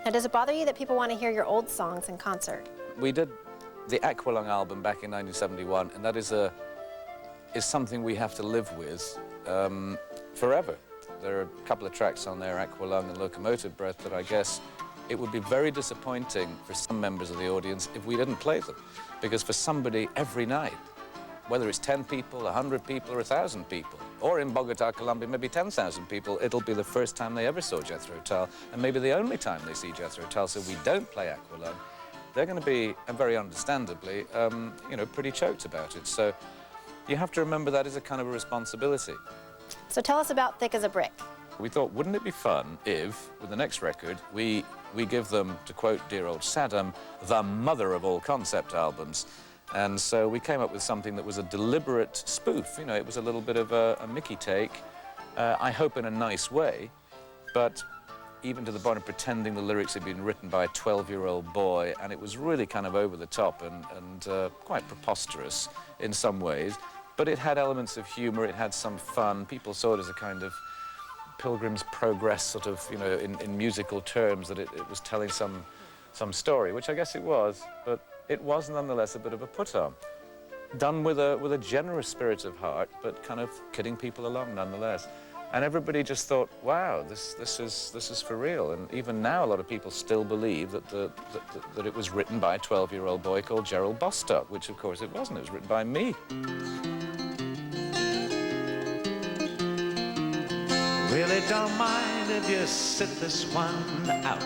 Now, does it bother you that people want to hear your old songs in concert? We did the Aqualung album back in 1971, and that is something we have to live with forever. There are a couple of tracks on there, Aqualung and Locomotive Breath, that I guess it would be very disappointing for some members of the audience if we didn't play them. Because for somebody every night, whether it's 10 people, 100 people, or 1,000 people, or in Bogota, Colombia, maybe 10,000 people, it'll be the first time they ever saw Jethro Tull, and maybe the only time they see Jethro Tull, so we don't play Aqualung. They're going to be, and very understandably, you know, pretty choked about it. So you have to remember that is a kind of a responsibility. So tell us about Thick as a Brick. We thought, wouldn't it be fun if, with the next record, we give them, to quote dear old Saddam, the mother of all concept albums. And so we came up with something that was a deliberate spoof. You know, it was a little bit of a Mickey take, I hope in a nice way, but even to the point of pretending the lyrics had been written by a 12-year-old boy, and it was really kind of over the top and quite preposterous in some ways. But it had elements of humor, it had some fun. People saw it as a kind of Pilgrim's Progress, sort of, you know, in musical terms, that it was telling some story, which I guess it was, but it was nonetheless a bit of a put-on. Done with a generous spirit of heart, but kind of kidding people along nonetheless. And everybody just thought, wow, this is for real. And even now, a lot of people still believe that that it was written by a 12-year-old boy called Gerald Bostock, which of course it wasn't. It was written by me. Really don't mind if you sit this one out.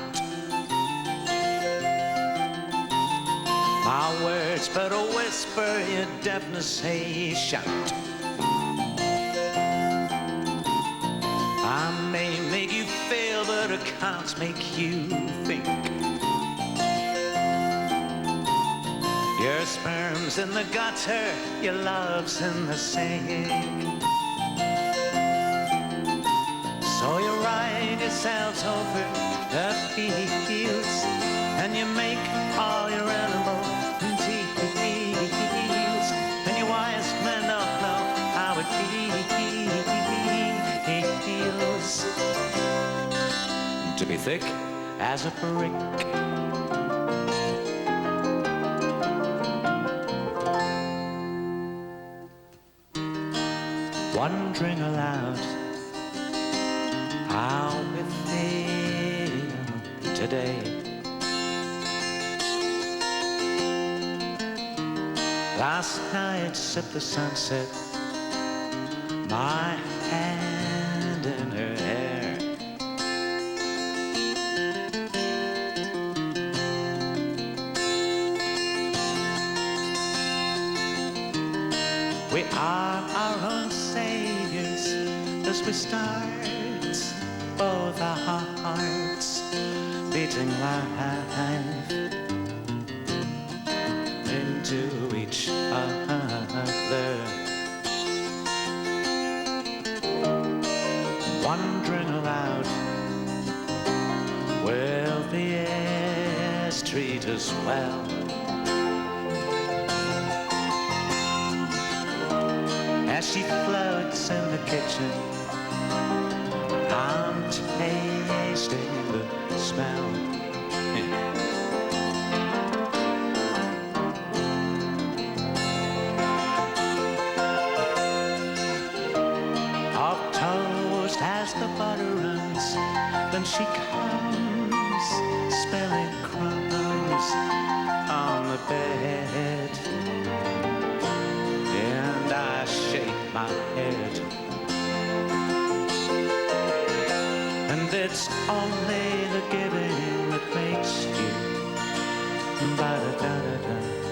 My words but a whisper, your deafness say shout. I may make you feel, but I can't make you think. Your sperm's in the gutter, your love's in the sink. So you ride yourselves over the fields, and you make all your animal deals, and your wise men don't know how it feels to be thick as a brick. Wondering aloud how we feel today. Last night sipped the sunset, my hand in her hair. We are our own saviors as we start both our hearts beating life into each other. Wondering aloud, will the airs treat us well? As she floats in the kitchen, I'm tasting the smell. Of toast as the butter runs, then she comes spilling crumbs on the bed, and I shake my head. And it's only the giving that makes you ba-da-da-da-da.